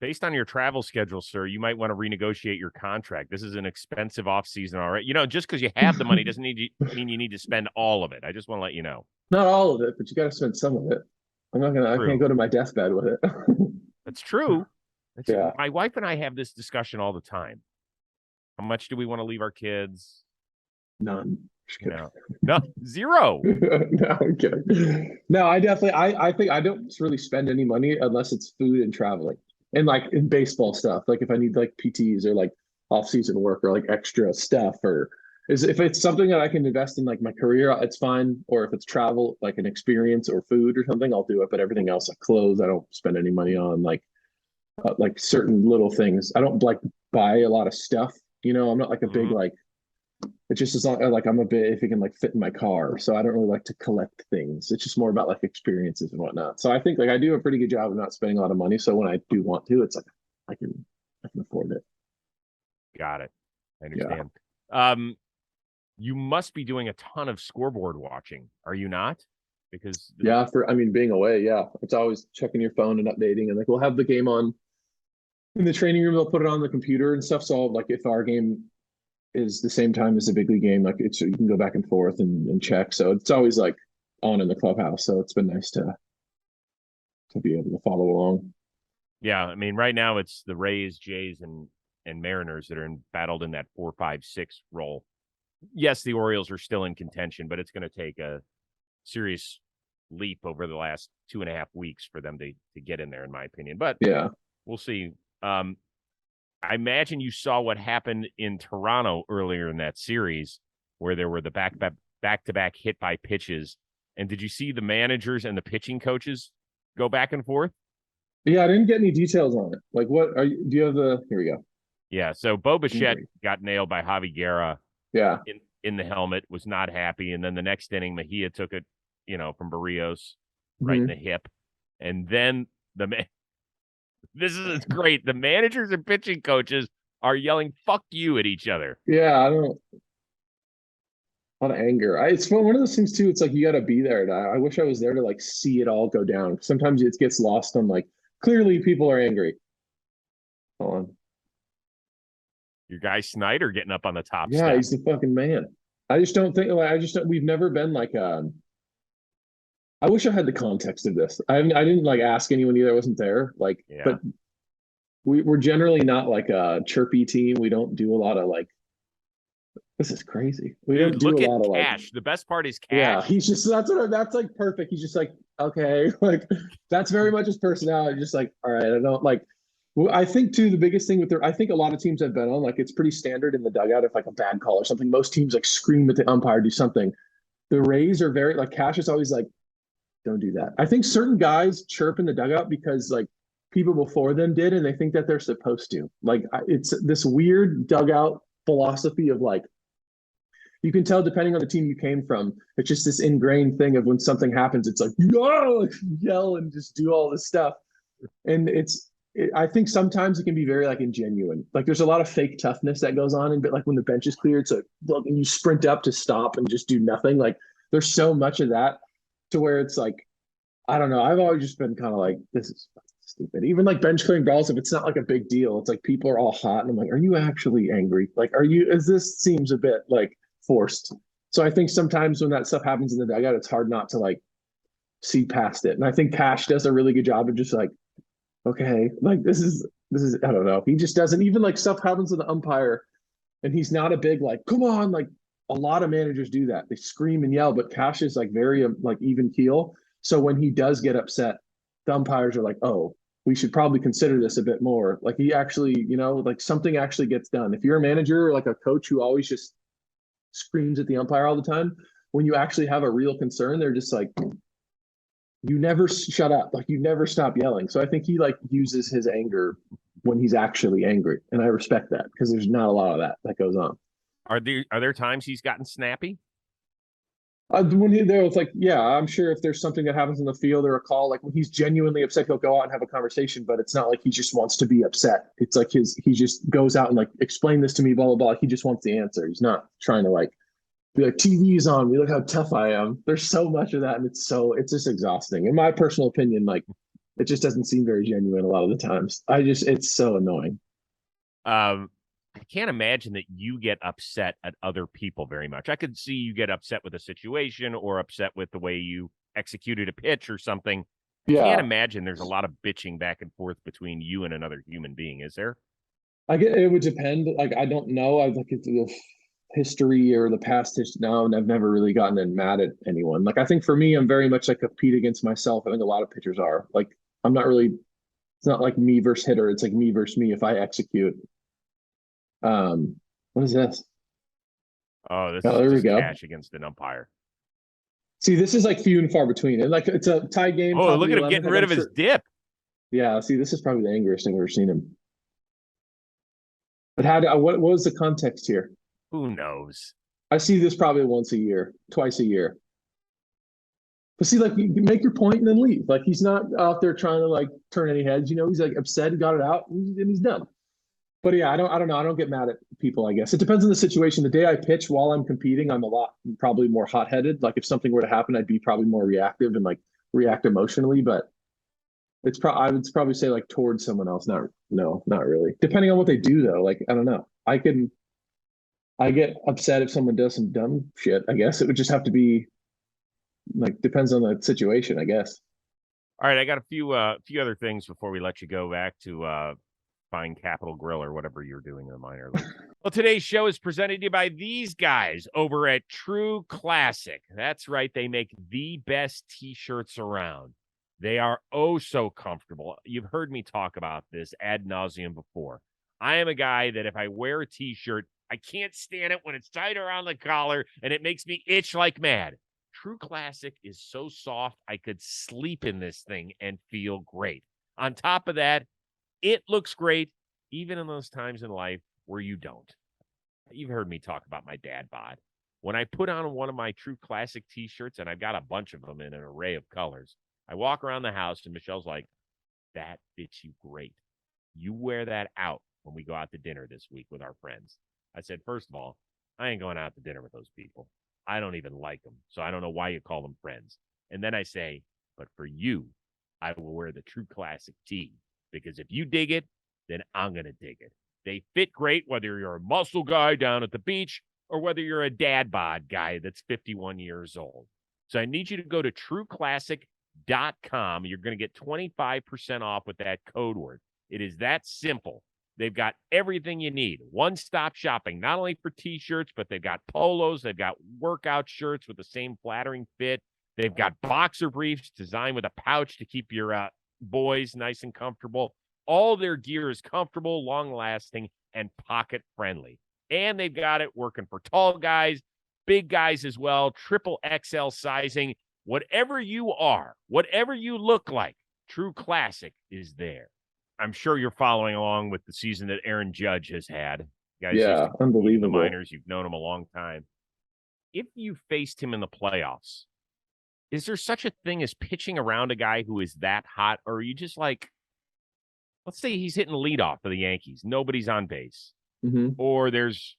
Based on your travel schedule, sir, you might want to renegotiate your contract. This is an expensive off season, all right? You know, just because you have the money doesn't mean you need to spend all of it. I just want to let you know. Not all of it, but you got to spend some of it. I can't go to my deathbed with it. That's true. Yeah. My wife and I have this discussion all the time. How much do we want to leave our kids? None. No, zero. No, I'm kidding. No, I think I don't really spend any money unless it's food and traveling, and like in baseball stuff. Like if I need like PTs or like off-season work or like extra stuff, or if it's something that I can invest in, like my career, it's fine. Or if it's travel, like an experience or food or something, I'll do it. But everything else, like clothes, I don't spend any money on. Like certain little things. I don't like buy a lot of stuff. You know, I'm not like a big like. It's just as long like I'm a bit if it can like fit in my car. So I don't really like to collect things. It's just more about like experiences and whatnot. So I think like I do a pretty good job of not spending a lot of money. So when I do want to, it's like I can afford it. Got it. I understand. Yeah. You must be doing a ton of scoreboard watching, are you not? Because being away, it's always checking your phone and updating, and like we'll have the game on in the training room. They'll put it on the computer and stuff. So like if our game is the same time as the big league game, like you can go back and forth and check. So it's always like on in the clubhouse. So it's been nice to be able to follow along. Yeah, I mean, right now it's the Rays, Jays, and Mariners that are battled in that 4-5-6 role. Yes, the Orioles are still in contention, but it's going to take a serious leap over the last 2.5 weeks for them to get in there, in my opinion. But yeah, we'll see. I imagine you saw what happened in Toronto earlier in that series, where there were the back-to-back hit by pitches. And did you see the managers and the pitching coaches go back and forth? Yeah, I didn't get any details on it. Like, do you have here we go. Yeah, so Bo Bichette got nailed by Javi Guerra. Yeah. In the helmet, was not happy. And then the next inning, Mejia took it, from Barrios right in the hip. And then this is great. The managers and pitching coaches are yelling "fuck you" at each other. Yeah, a lot of anger. It's one of those things too. It's like you got to be there. And I wish I was there to like see it all go down. Sometimes it gets lost on like clearly people are angry. Hold on. Your guy Snyder getting up on the top. Yeah, step. He's the fucking man. I just don't think we've never been like I wish I had the context of this. I didn't like ask anyone either. I wasn't there. Like, yeah. But we're generally not like a chirpy team. We don't do a lot of like. This is crazy. We don't do a lot of Cash. Like. The best part is Cash. Yeah, he's just that's like perfect. He's just like okay, like that's very much his personality. Just like all right, I don't like. Well, I think too the biggest thing I think a lot of teams I've been on, like it's pretty standard in the dugout if like a bad call or something. Most teams like scream at the umpire, do something. The Rays are very like Cash is always like, don't do that. I think certain guys chirp in the dugout because like people before them did, and they think that they're supposed to. Like it's this weird dugout philosophy of like, you can tell depending on the team you came from, it's just this ingrained thing of when something happens, it's like, yell and just do all this stuff. And I think sometimes it can be very like ingenuine. Like there's a lot of fake toughness that goes on, but like when the bench is cleared, so look, and you sprint up to stop and just do nothing. Like there's so much of that to where it's like, I don't know. I've always just been kind of like, this is stupid. Even like bench clearing balls, if it's not like a big deal, it's like people are all hot, and I'm like, are you actually angry? Like, this seems a bit like forced. So I think sometimes when that stuff happens in the dugout, it's hard not to like see past it. And I think Cash does a really good job of just like, okay, like this is I don't know. He just doesn't even like stuff happens to the umpire, and he's not a big like, come on, like a lot of managers do that. They scream and yell, but Cash is like very like even keel. So when he does get upset, the umpires are like, oh, we should probably consider this a bit more. Like he actually, like something actually gets done. If you're a manager or like a coach who always just screams at the umpire all the time, when you actually have a real concern, they're just like, you never shut up. Like you never stop yelling. So I think he like uses his anger when he's actually angry. And I respect that because there's not a lot of that goes on. Are there times he's gotten snappy? When he there, it's like, yeah, I'm sure if there's something that happens in the field or a call, like when he's genuinely upset, he'll go out and have a conversation, but it's not like he just wants to be upset. It's like he just goes out and like, explain this to me, blah, blah, blah. He just wants the answer. He's not trying to like be like, TV's on me, look how tough I am. There's so much of that. And it's just exhausting. In my personal opinion, like it just doesn't seem very genuine a lot of the times. It's so annoying. I can't imagine that you get upset at other people very much. I could see you get upset with a situation or upset with the way you executed a pitch or something. Yeah. I can't imagine there's a lot of bitching back and forth between you and another human being, is there? I get it would depend. Like I don't know. I've looked at the history or the past history now, and I've never really gotten mad at anyone. Like I think for me, I'm very much like compete against myself. I think a lot of pitchers are. Like I'm not really. It's not like me versus hitter. It's like me versus me if I execute. What is this? Oh, this Oh, is there we just go. cash against an umpire. See, this is like few and far between. And like it's a tie game. Oh, top look of at the him getting 11th. rid of his dip. Yeah, see, this is probably the angriest thing I've ever seen him. But what was the context here? Who knows? I see this probably once a year, twice a year. But see, like, you make your point and then leave. Like, he's not out there trying to like turn any heads. You know, he's like upset, he got it out, and he's done. But yeah, I don't know. I don't get mad at people, I guess. It depends on the situation. The day I pitch while I'm competing, I'm probably more hot-headed. Like if something were to happen, I'd be probably more reactive and like react emotionally. But I would probably say like towards someone else. Not really. Depending on what they do though. Like, I don't know. I get upset if someone does some dumb shit, I guess. It would just have to be like, depends on the situation, I guess. All right, I got a few other things before we let you go back to find Capital Grill or whatever you're doing in the minor league. Well, today's show is presented to you by these guys over at True Classic. That's right. They make the best T-shirts around. They are oh so comfortable. You've heard me talk about this ad nauseum before. I am a guy that if I wear a T-shirt, I can't stand it when it's tight around the collar and it makes me itch like mad. True Classic is so soft, I could sleep in this thing and feel great. On top of that, it looks great, even in those times in life where you don't. You've heard me talk about my dad bod. When I put on one of my True Classic T-shirts, and I've got a bunch of them in an array of colors, I walk around the house, and Michelle's like, that fits you great. You wear that out when we go out to dinner this week with our friends. I said, first of all, I ain't going out to dinner with those people. I don't even like them, so I don't know why you call them friends. And then I say, but for you, I will wear the True Classic tee. Because if you dig it, then I'm going to dig it. They fit great, whether you're a muscle guy down at the beach or whether you're a dad bod guy that's 51 years old. So I need you to go to trueclassic.com. You're going to get 25% off with that code word. It is that simple. They've got everything you need. One-stop shopping, not only for T-shirts, but they've got polos. They've got workout shirts with the same flattering fit. They've got boxer briefs designed with a pouch to keep your boys nice and comfortable. All their gear is comfortable, long-lasting, and pocket-friendly. And they've got it working for tall guys, big guys as well, triple XL sizing. Whatever you are, whatever you look like, True Classic is there. I'm sure you're following along with the season that Aaron Judge has had. Guys, yeah, unbelievable. The minors, you've known him a long time. If you faced him in the playoffs, is there such a thing as pitching around a guy who is that hot? Or are you just like, let's say he's hitting leadoff for the Yankees. Nobody's on base. Mm-hmm. Or there's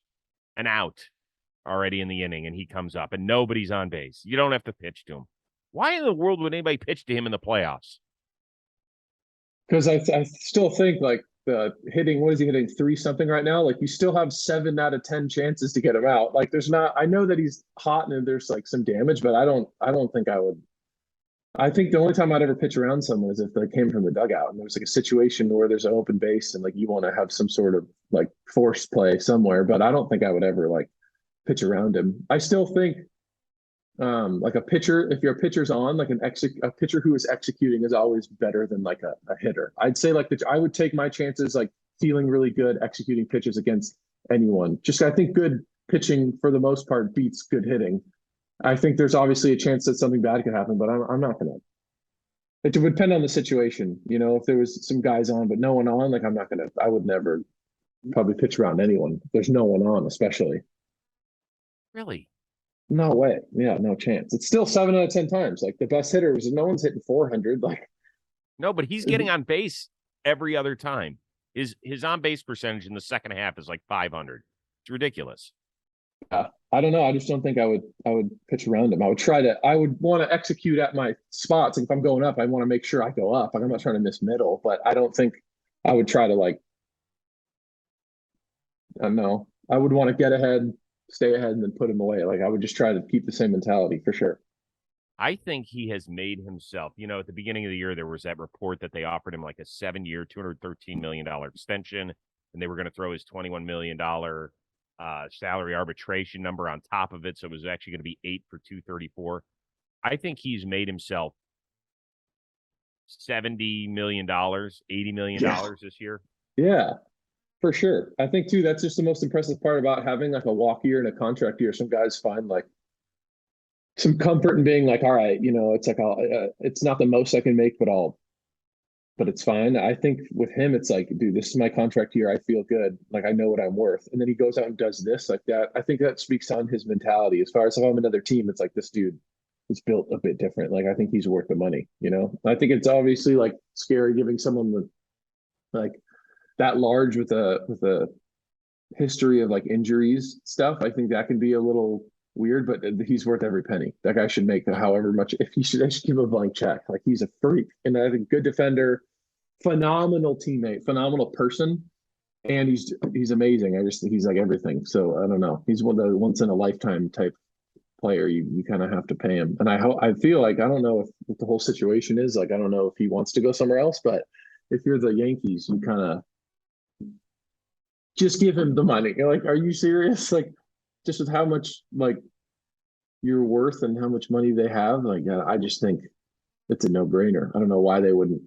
an out already in the inning and he comes up and nobody's on base. You don't have to pitch to him. Why in the world would anybody pitch to him in the playoffs? Because I still think like the hitting, what is he hitting, 3-something right now? Like you still have 7 out of 10 chances to get him out. Like there's not, I know that he's hot and there's like some damage, but I don't think I would. I think the only time I'd ever pitch around someone is if they came from the dugout and there's like a situation where there's an open base and like you want to have some sort of like force play somewhere, but I don't think I would ever like pitch around him. I still think like a pitcher, if your pitcher's on, like a pitcher who is executing is always better than like a hitter. I'd say like I would take my chances like feeling really good executing pitches against anyone. Just I think good pitching for the most part beats good hitting. I think there's obviously a chance that something bad could happen, but I'm not gonna. It would depend on the situation. You know, if there was some guys on, but no one on, like I'm not gonna. I would never probably pitch around anyone. If there's no one on, especially. Really? No way. Yeah, no chance. It's still 7 out of 10 times. Like the best hitters, no one's hitting 400. Like No, but he's getting on base every other time. His on base percentage in the second half is like 500. It's ridiculous. I don't know. I just don't think I would pitch around him. I would want to execute at my spots. Like if I'm going up, I want to make sure I go up. Like I'm not trying to miss middle, but I don't think I would try to like, I don't know. I would want to get ahead, stay ahead, and then put him away. Like I would just try to keep the same mentality for sure. I think he has made himself, at the beginning of the year, there was that report that they offered him like a 7-year, $213 million extension, and they were going to throw his $21 million salary arbitration number on top of it. So it was actually going to be 8 for 234. I think he's made himself $70 million, $80 million this year. Yeah, for sure. I think too, that's just the most impressive part about having like a walk year and a contract year. Some guys find like some comfort in being like, all right, it's like, it's not the most I can make, but it's fine. I think with him, it's like, dude, this is my contract year. I feel good. Like I know what I'm worth. And then he goes out and does this like that. I think that speaks on his mentality. As far as if I'm another team, it's like this dude is built a bit different. Like I think he's worth the money, I think it's obviously like scary giving someone with like that large with a history of like injuries stuff. I think that can be a little weird, but he's worth every penny. That guy should make however much. If he should, I should give him a blank check. Like he's a freak, and I think good defender, phenomenal teammate, phenomenal person, and he's amazing. I just think he's like everything. So I don't know. He's one of the once in a lifetime type player. You kind of have to pay him, and I feel like I don't know if what the whole situation is. Like I don't know if he wants to go somewhere else, but if you're the Yankees, you kind of just give him the money. You're like, are you serious? Like just with how much like you're worth and how much money they have, like I just think it's a no-brainer. I don't know why they wouldn't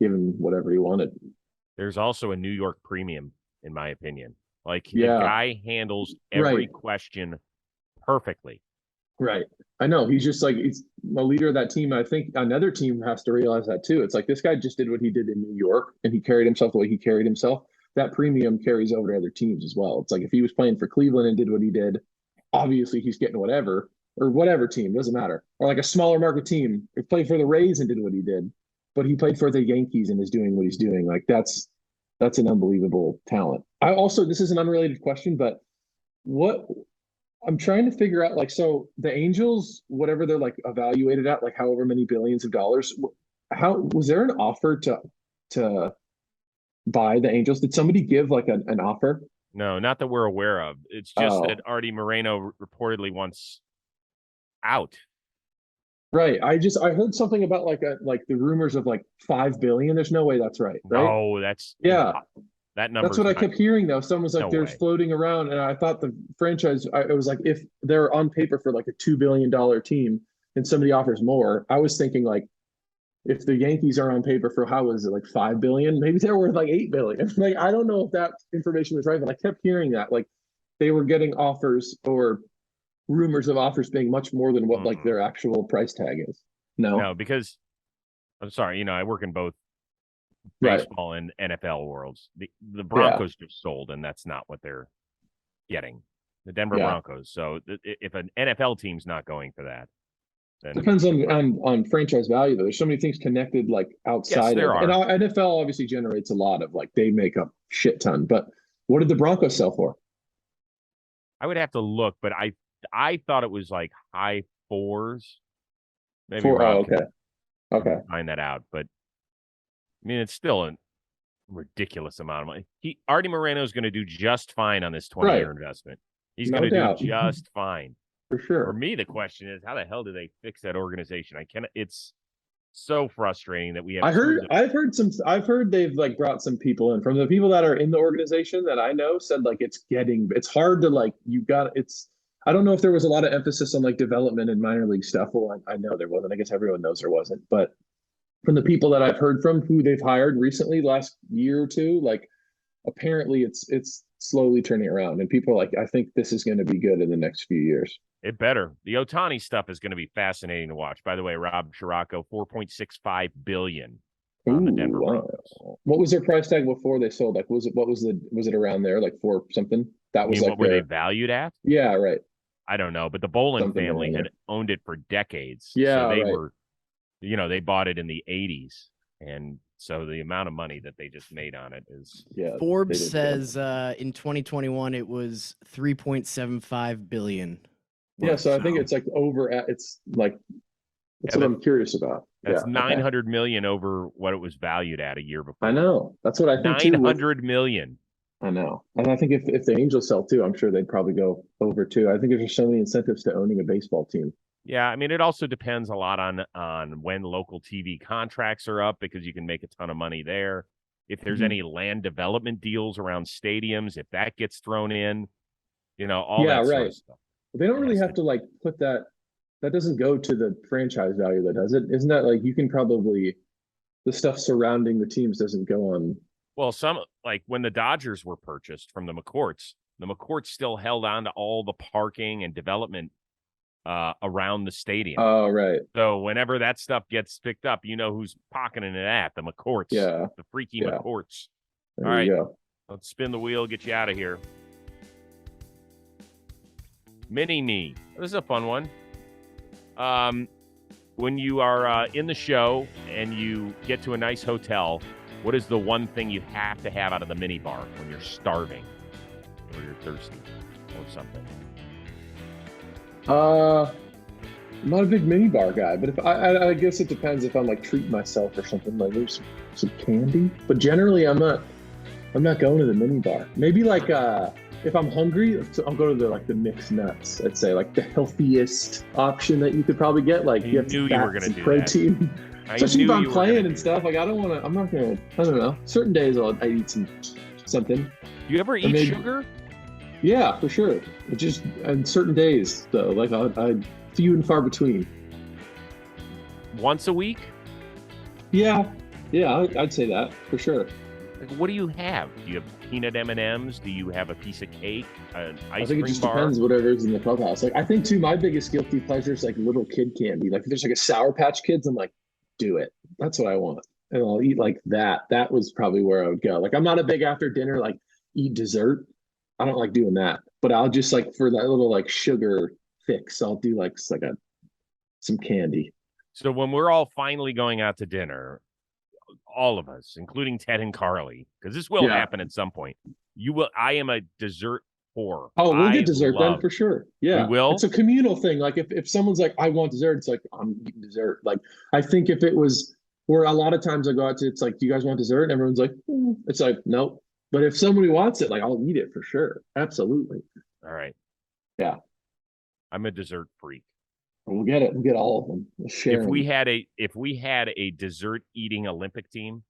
give him whatever he wanted. There's also a New York premium, in my opinion. Like the Yeah. guy handles every Right. question perfectly. Right. I know. He's just like he's a leader of that team. I think another team has to realize that too. It's like this guy just did what he did in New York and he carried himself the way he carried himself. That premium carries over to other teams as well. It's like if he was playing for Cleveland and did what he did, obviously he's getting whatever, or whatever team, doesn't matter. Or like a smaller market team, if played for the Rays and did what he did, but he played for the Yankees and is doing what he's doing. Like that's an unbelievable talent. I also, this is an unrelated question, but what I'm trying to figure out, like, so the Angels, whatever they're like evaluated at, like however many billions of dollars, how was there an offer to buy the Angels? Did somebody give like an offer? No, not that we're aware of. It's just Oh. that Artie Moreno reportedly wants out. Right. I heard something about like the rumors of like 5 billion. There's no way that's right. Right. No, that's Yeah. that number. That's what I kept hearing though. Someone was like, No there's way. floating around. And I thought the franchise, it was like, if they're on paper for like a $2 billion team and somebody offers more, I was thinking like, if the Yankees are on paper for, how was it, like 5 billion, maybe they're worth like 8 billion. Like, I don't know if that information was right, but I kept hearing that like they were getting offers or rumors of offers being much more than what like their actual price tag is. No, because I'm sorry, I work in both Right. baseball and NFL worlds. The Broncos just sold, and that's not what they're getting. The Denver Broncos. So if an NFL team's not going for that, then Depends on franchise value though. There's so many things connected like outside there of, are. and NFL obviously generates a lot of like they make a shit ton. But what did the Broncos sell for? I would have to look, but I thought it was like high fours. Maybe Oh, Rob okay. Okay. can find that out, but I mean it's still a ridiculous amount of money. Artie Moreno is going to do just fine on this 20-year investment. He's No going to doubt. do just fine. For sure. For me, the question is, how the hell do they fix that organization? It's so frustrating that we have. I've heard they've like brought some people in from the people that are in the organization that I know said like it's hard to like I don't know if there was a lot of emphasis on like development and minor league stuff. Well, I know there wasn't. I guess everyone knows there wasn't. But from the people that I've heard from who they've hired recently, last year or two, like apparently it's slowly turning around, and people are like, I think this is going to be good in the next few years. It better. The Ohtani stuff is going to be fascinating to watch. By the way, Rob Scirocco, $4.65 billion on the Denver Broncos. What was their price tag before they sold? Like, was it around there, like 4 something? That was like what were they valued at? Yeah, right. I don't know, but the Bolin Something family around had owned it for decades. Yeah, so they right. were, they bought it in the 80s. And so the amount of money that they just made on it is. Yeah. Forbes says in 2021 it was 3.75 billion. Yeah, so I think it's like it's like that's what I'm curious about. That's 900 million over what it was valued at a year before. I know. That's what I think too. 900 million. I know. And I think if the Angels sell too, I'm sure they'd probably go over too. I think there's just so many incentives to owning a baseball team. Yeah, I mean, it also depends a lot on when local TV contracts are up because you can make a ton of money there. If there's any land development deals around stadiums, if that gets thrown in, all that sort of stuff. They don't really have to like put that. That doesn't go to the franchise value, that does it? Isn't that like you can probably the stuff surrounding the teams doesn't go on. Well, some like when the Dodgers were purchased from the McCourts still held on to all the parking and development around the stadium. Oh, right. So whenever that stuff gets picked up, who's pocketing it at the McCourts. Yeah. The freaky McCourts. There all right. Go. Let's spin the wheel, get you out of here. Mini Me. This is a fun one. When you are in the show and you get to a nice hotel, what is the one thing you have to have out of the mini bar when you're starving or you're thirsty or something? I'm not a big mini bar guy, but if I guess it depends if I'm like treating myself or something. Like there's some candy, but generally I'm not going to the mini bar. Maybe like if I'm hungry, I'll go to the mixed nuts. I'd say like the healthiest option that you could probably get. Like you have you were gonna do protein. Especially if I'm playing and stuff. Like I don't know. Certain days I eat something. Do you ever eat sugar? Yeah, for sure. But just on certain days though, like I few and far between. Once a week? Yeah, I'd say that for sure. Like, what do you have? Do you have peanut M&Ms? Do you have a piece of cake? An ice cream bar? I think it just depends whatever is in the clubhouse. Like I think too, my biggest guilty pleasure is like little kid candy. Like if there's like a Sour Patch Kids, I'm like, do it. That's what I want. And I'll eat like that. That was probably where I would go. Like I'm not a big after dinner, like eat dessert. I don't like doing that. But I'll just like for that little like sugar fix, I'll do like some candy. So when we're all finally going out to dinner, all of us, including Ted and Carly, because this will happen at some point. I am a dessert whore. Oh, we'll get dessert then for sure. Yeah. We will. It's a communal thing. Like if someone's like, I want dessert, it's like I'm eating dessert. Like I think if it was where a lot of times I go out to, it's like, do you guys want dessert? And everyone's like, it's like, nope. But if somebody wants it, like I'll eat it for sure. Absolutely. All right. Yeah. I'm a dessert freak. We'll get it. We'll get all of them. We'll share if we had a dessert eating Olympic team,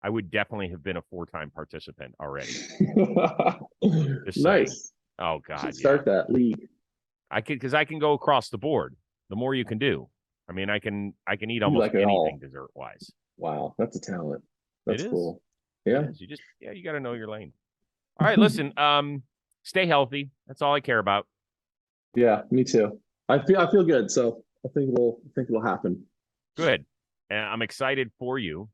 I would definitely have been a 4-time participant already. Nice. Oh God. Start that league. I can go across the board. The more you can do. I mean, I can eat almost anything dessert wise. Wow, that's a talent. That's cool. Yeah. You got to know your lane. All right, listen. Stay healthy. That's all I care about. Yeah, me too. I feel good, so I think it'll happen. Good, and I'm excited for you.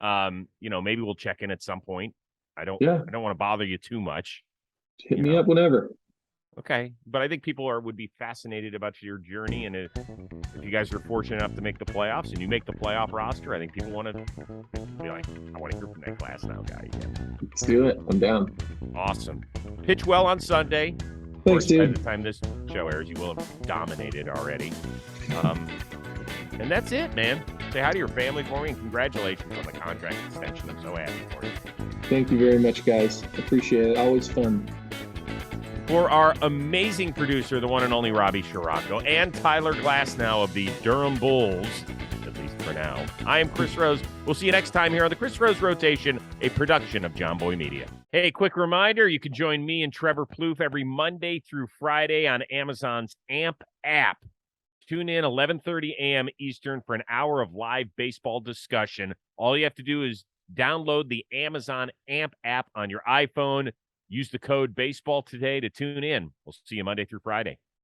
Maybe we'll check in at some point. I don't want to bother you too much. Hit me up whenever. Okay, but I think people would be fascinated about your journey, and if you guys are fortunate enough to make the playoffs and you make the playoff roster, I think people want to be like, I want to hear from that Glasnow guy again. Let's do it. I'm down. Awesome. Pitch well on Sunday. Thanks, dude. By the time this show airs, you will have dominated already. And that's it, man. Say hi to your family for me, and congratulations on the contract extension. I'm so happy for you. Thank you very much, guys. Appreciate it. Always fun. For our amazing producer, the one and only Robbie Scirocco, and Tyler Glasnow of the Durham Bulls, at least for now, I am Chris Rose. We'll see you next time here on the Chris Rose Rotation, a production of John Boy Media. Hey, quick reminder, you can join me and Trevor Plouffe every Monday through Friday on Amazon's AMP app. Tune in 11:30 a.m. Eastern for an hour of live baseball discussion. All you have to do is download the Amazon AMP app on your iPhone. Use the code BASEBALL today to tune in. We'll see you Monday through Friday.